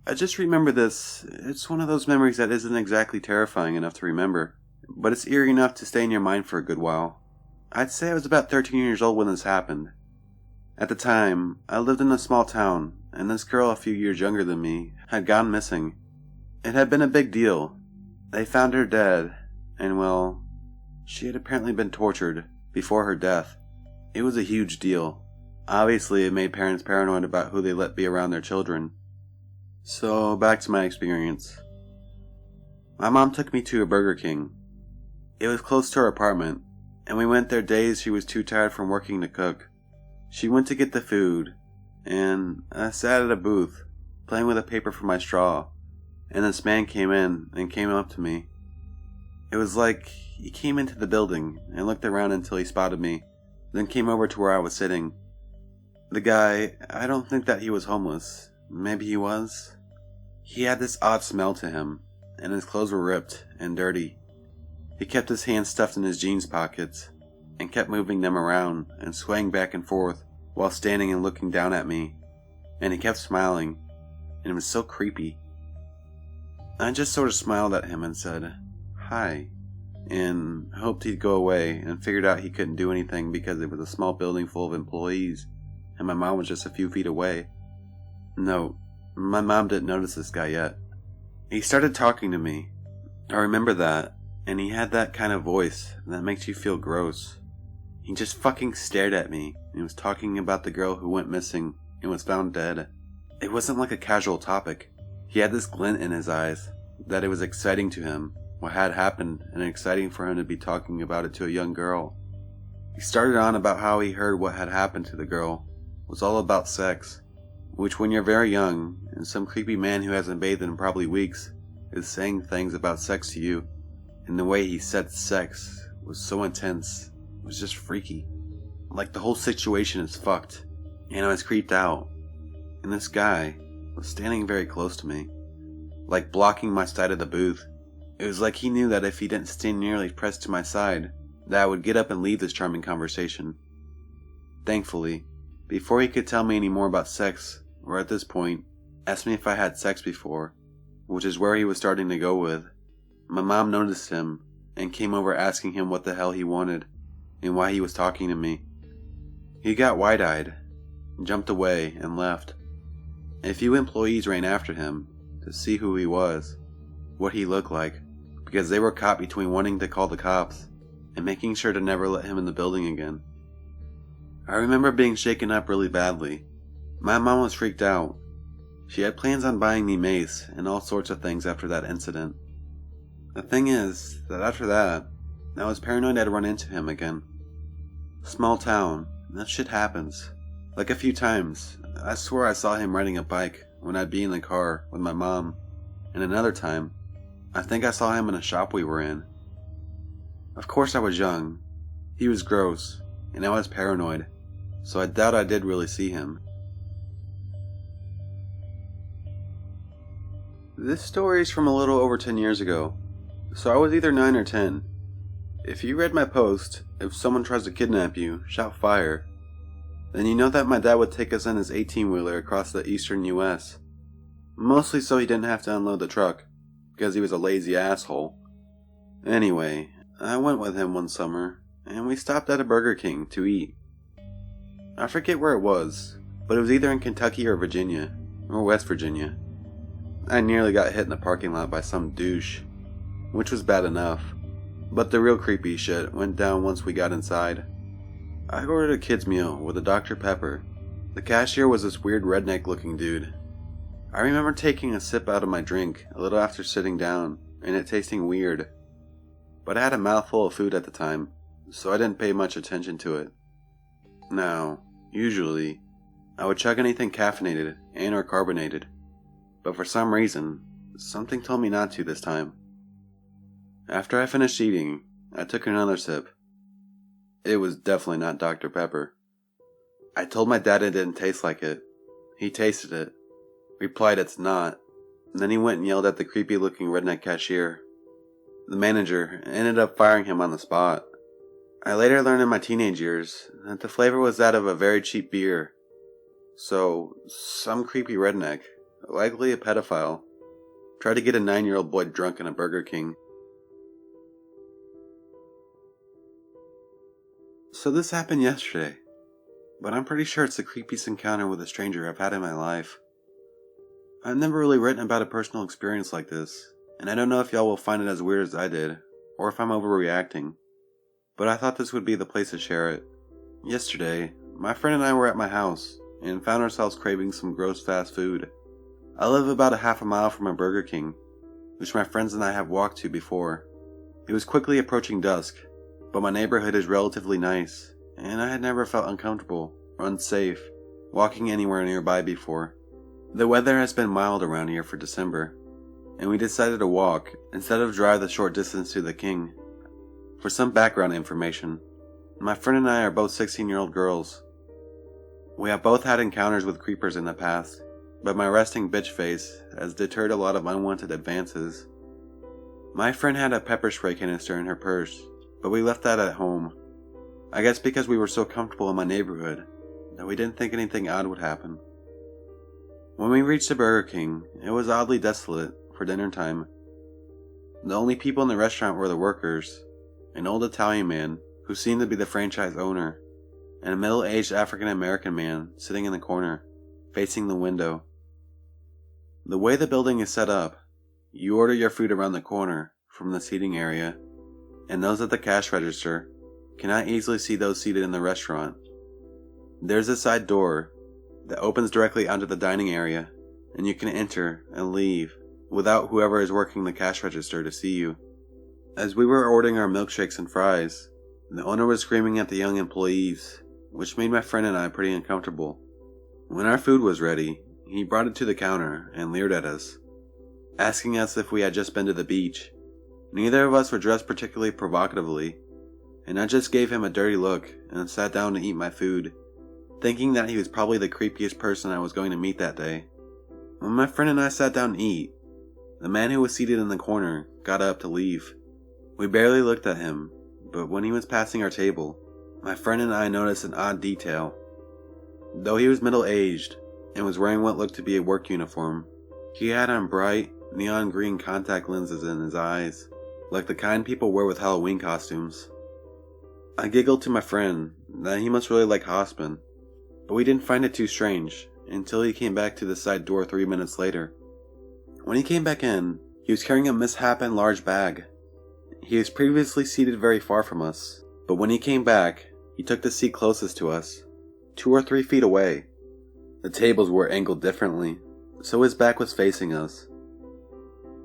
I just remember this. It's one of those memories that isn't exactly terrifying enough to remember, but it's eerie enough to stay in your mind for a good while. I'd say I was about 13 years old when this happened. At the time, I lived in a small town, and this girl a few years younger than me had gone missing. It had been a big deal. They found her dead, and well, she had apparently been tortured before her death. It was a huge deal. Obviously, it made parents paranoid about who they let be around their children. So, back to my experience. My mom took me to a Burger King. It was close to her apartment, and we went there days she was too tired from working to cook. She went to get the food, and I sat at a booth, playing with a paper for my straw, and this man came in and came up to me. It was like he came into the building and looked around until he spotted me, then came over to where I was sitting. The guy, I don't think that he was homeless. Maybe he was. He had this odd smell to him, and his clothes were ripped and dirty. He kept his hands stuffed in his jeans pockets, and kept moving them around and swaying back and forth while standing and looking down at me, and he kept smiling, and it was so creepy. I just sort of smiled at him and said, "Hi," and hoped he'd go away, and figured out he couldn't do anything because it was a small building full of employees, and my mom was just a few feet away. No, my mom didn't notice this guy yet. He started talking to me. I remember that, and he had that kind of voice that makes you feel gross. He just fucking stared at me, and was talking about the girl who went missing and was found dead. It wasn't like a casual topic. He had this glint in his eyes, that it was exciting to him, what had happened, and exciting for him to be talking about it to a young girl. He started on about how he heard what had happened to the girl was all about sex, which when you're very young, and some creepy man who hasn't bathed in probably weeks is saying things about sex to you, and the way he said sex was so intense, it was just freaky. Like the whole situation is fucked, and I was creeped out. And this guy was standing very close to me, like blocking my side of the booth. It was like he knew that if he didn't stand nearly pressed to my side, that I would get up and leave this charming conversation. Thankfully, before he could tell me any more about sex, or at this point, asked me if I had sex before, which is where he was starting to go with, my mom noticed him and came over asking him what the hell he wanted and why he was talking to me. He got wide-eyed, jumped away, and left. A few employees ran after him to see who he was, what he looked like, because they were caught between wanting to call the cops and making sure to never let him in the building again. I remember being shaken up really badly. My mom was freaked out. She had plans on buying me mace and all sorts of things after that incident. The thing is that after that, I was paranoid I'd run into him again. Small town, that shit happens. Like a few times, I swore I saw him riding a bike when I'd be in the car with my mom, and another time, I think I saw him in a shop we were in. Of course I was young, he was gross, and I was paranoid, so I doubt I did really see him. This story is from a little over 10 years ago, so I was either 9 or 10. If you read my post, "If someone tries to kidnap you, shout fire," then you know that my dad would take us in his 18-wheeler across the eastern US. Mostly so he didn't have to unload the truck, because he was a lazy asshole. Anyway, I went with him one summer, and we stopped at a Burger King to eat. I forget where it was, but it was either in Kentucky or Virginia, or West Virginia. I nearly got hit in the parking lot by some douche, which was bad enough, but the real creepy shit went down once we got inside. I ordered a kid's meal with a Dr. Pepper. The cashier was this weird redneck looking dude. I remember taking a sip out of my drink a little after sitting down, and it tasting weird. But I had a mouthful of food at the time, so I didn't pay much attention to it. Now, usually, I would chug anything caffeinated and or carbonated, but for some reason, something told me not to this time. After I finished eating, I took another sip. It was definitely not Dr. Pepper. I told my dad it didn't taste like it. He tasted it, replied it's not, and then he went and yelled at the creepy looking redneck cashier. The manager ended up firing him on the spot. I later learned in my teenage years that the flavor was that of a very cheap beer. So, some creepy redneck likely a pedophile, tried to get a 9-year-old boy drunk in a Burger King. So this happened yesterday, but I'm pretty sure it's the creepiest encounter with a stranger I've had in my life. I've never really written about a personal experience like this, and I don't know if y'all will find it as weird as I did, or if I'm overreacting, but I thought this would be the place to share it. Yesterday, my friend and I were at my house, and found ourselves craving some gross fast food. I live about a half a mile from a Burger King, which my friends and I have walked to before. It was quickly approaching dusk, but my neighborhood is relatively nice, and I had never felt uncomfortable or unsafe walking anywhere nearby before. The weather has been mild around here for December, and we decided to walk instead of drive the short distance to the King. For some background information, my friend and I are both 16-year-old girls. We have both had encounters with creepers in the past, but my resting bitch face has deterred a lot of unwanted advances. My friend had a pepper spray canister in her purse, but we left that at home. I guess because we were so comfortable in my neighborhood that we didn't think anything odd would happen. When we reached the Burger King, it was oddly desolate for dinner time. The only people in the restaurant were the workers, an old Italian man who seemed to be the franchise owner, and a middle-aged African-American man sitting in the corner, facing the window. The way the building is set up, you order your food around the corner from the seating area, and those at the cash register cannot easily see those seated in the restaurant. There's a side door that opens directly onto the dining area, and you can enter and leave without whoever is working the cash register to see you. As we were ordering our milkshakes and fries, the owner was screaming at the young employees, which made my friend and I pretty uncomfortable. When our food was ready, he brought it to the counter and leered at us, asking us if we had just been to the beach. Neither of us were dressed particularly provocatively, and I just gave him a dirty look and sat down to eat my food, thinking that he was probably the creepiest person I was going to meet that day. When my friend and I sat down to eat, the man who was seated in the corner got up to leave. We barely looked at him, but when he was passing our table, my friend and I noticed an odd detail. Though he was middle-aged and was wearing what looked to be a work uniform, he had on bright, neon green contact lenses in his eyes, like the kind people wear with Halloween costumes. I giggled to my friend that he must really like Hospen, but we didn't find it too strange until he came back to the side door 3 minutes later. When he came back in, he was carrying a misshapen large bag. He was previously seated very far from us, but when he came back, he took the seat closest to us, 2 or 3 feet away. The tables were angled differently, so his back was facing us.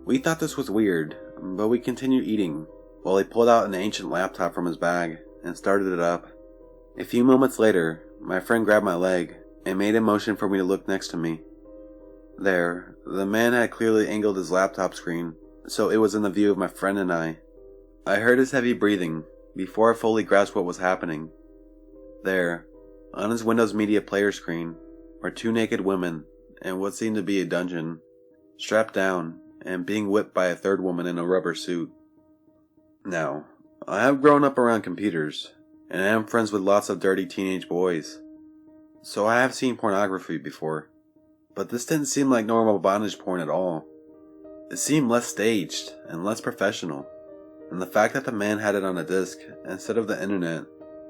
We thought this was weird, but we continued eating while he pulled out an ancient laptop from his bag and started it up. A few moments later, my friend grabbed my leg and made a motion for me to look next to me. There, the man had clearly angled his laptop screen, so it was in the view of my friend and I. I heard his heavy breathing before I fully grasped what was happening. There, on his Windows Media Player screen, were 2 naked women in what seemed to be a dungeon, strapped down and being whipped by a third woman in a rubber suit. Now, I have grown up around computers, and I am friends with lots of dirty teenage boys, so I have seen pornography before, but this didn't seem like normal bondage porn at all. It seemed less staged and less professional, and the fact that the man had it on a disc instead of the internet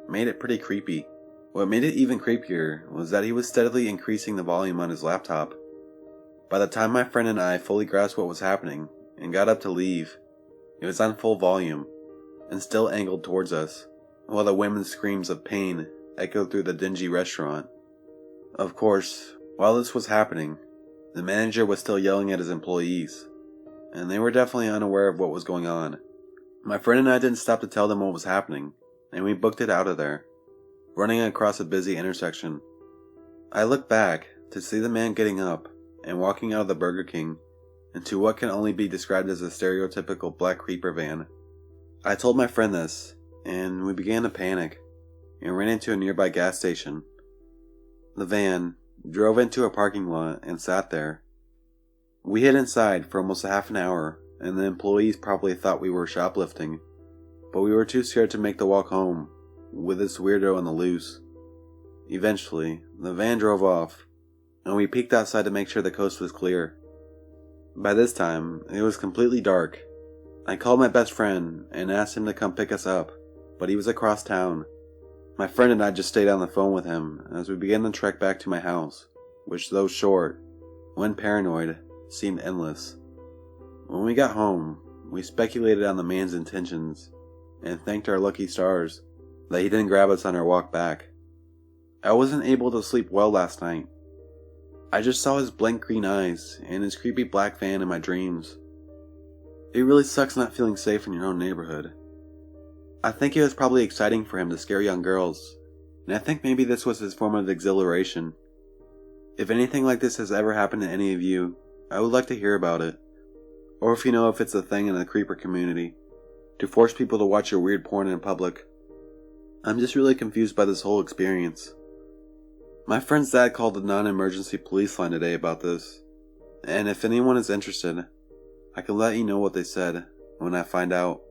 made it pretty creepy. What made it even creepier was that he was steadily increasing the volume on his laptop. By the time my friend and I fully grasped what was happening and got up to leave, it was on full volume and still angled towards us, while the women's screams of pain echoed through the dingy restaurant. Of course, while this was happening, the manager was still yelling at his employees, and they were definitely unaware of what was going on. My friend and I didn't stop to tell them what was happening, and we booked it out of there, running across a busy intersection. I looked back to see the man getting up and walking out of the Burger King into what can only be described as a stereotypical black creeper van. I told my friend this, and we began to panic, and ran into a nearby gas station. The van drove into a parking lot and sat there. We hid inside for almost a half an hour, and the employees probably thought we were shoplifting, but we were too scared to make the walk home with this weirdo on the loose. Eventually, the van drove off, and we peeked outside to make sure the coast was clear. By this time, it was completely dark. I called my best friend and asked him to come pick us up, but he was across town. My friend and I just stayed on the phone with him as we began the trek back to my house, which, though short, when paranoid, seemed endless. When we got home, we speculated on the man's intentions and thanked our lucky stars that he didn't grab us on our walk back. I wasn't able to sleep well last night. I just saw his blank green eyes and his creepy black van in my dreams. It really sucks not feeling safe in your own neighborhood. I think it was probably exciting for him to scare young girls, and I think maybe this was his form of exhilaration. If anything like this has ever happened to any of you, I would like to hear about it. Or if you know if it's a thing in the creeper community, to force people to watch your weird porn in public. I'm just really confused by this whole experience. My friend's dad called the non-emergency police line today about this, and if anyone is interested, I can let you know what they said when I find out.